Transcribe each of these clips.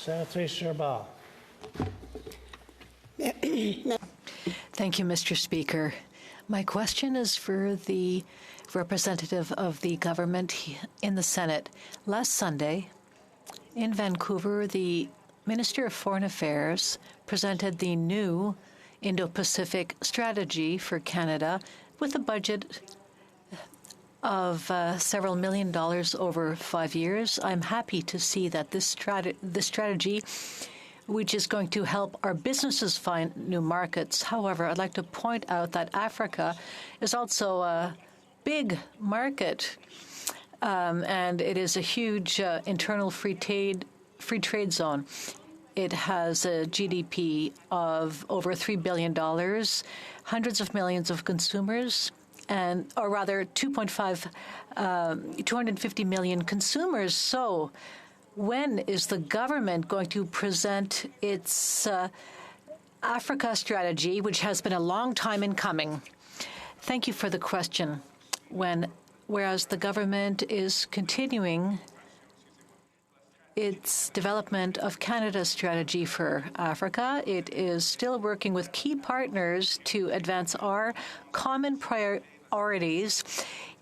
Senator Gerba. Thank you, Mr. Speaker. My question is for the representative of the government in the Senate. Last Sunday, in Vancouver, the Minister of Foreign Affairs presented the new Indo-Pacific strategy for Canada with a budget of several $1 million over 5 years. I'm happy to see that this strategy, which is going to help our businesses find new markets. However, I'd like to point out that Africa is also a big market, and it is a huge internal free trade zone. It has a GDP of over $3 billion, hundreds of millions of consumers, or rather 250 million consumers. So when is the government going to present its Africa strategy, which has been a long time in coming? Thank you for the question. Whereas the government is continuing its development of Canada's strategy for Africa, it is still working with key partners to advance our common priorities,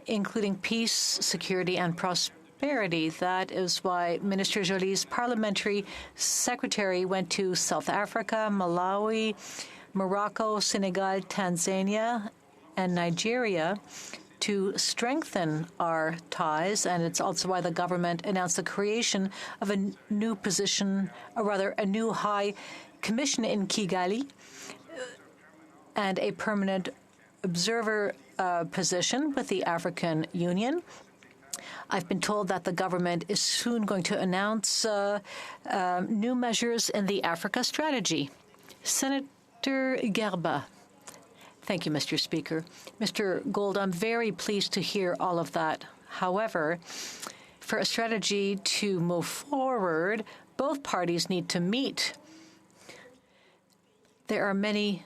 including peace, security, and prosperity. That is why Minister Jolie's parliamentary secretary went to South Africa, Malawi, Morocco, Senegal, Tanzania, and Nigeria to strengthen our ties, and it's also why the government announced the creation of a new position, or rather a new high commission in Kigali, and a permanent observer position with the African Union. I've been told that the government is soon going to announce new measures in the Africa strategy. Senator Gerba. Thank you, Mr. Speaker. Mr. Gold, I'm very pleased to hear all of that. However, for a strategy to move forward, both parties need to meet. There are many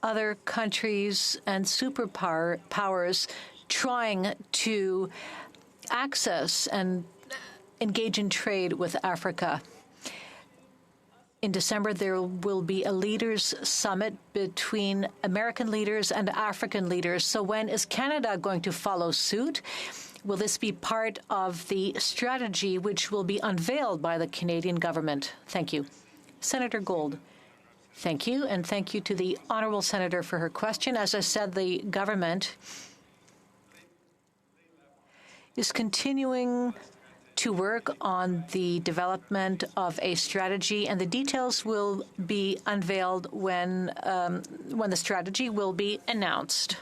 other countries and superpowers trying to access and engage in trade with Africa. In December, there will be a leaders' summit between American leaders and African leaders. So when is Canada going to follow suit? Will this be part of the strategy which will be unveiled by the Canadian government? Thank you. Senator Gold. Thank you, and thank you to the honourable senator for her question. As I said, the government is continuing to work on the development of a strategy, and the details will be unveiled when the strategy will be announced.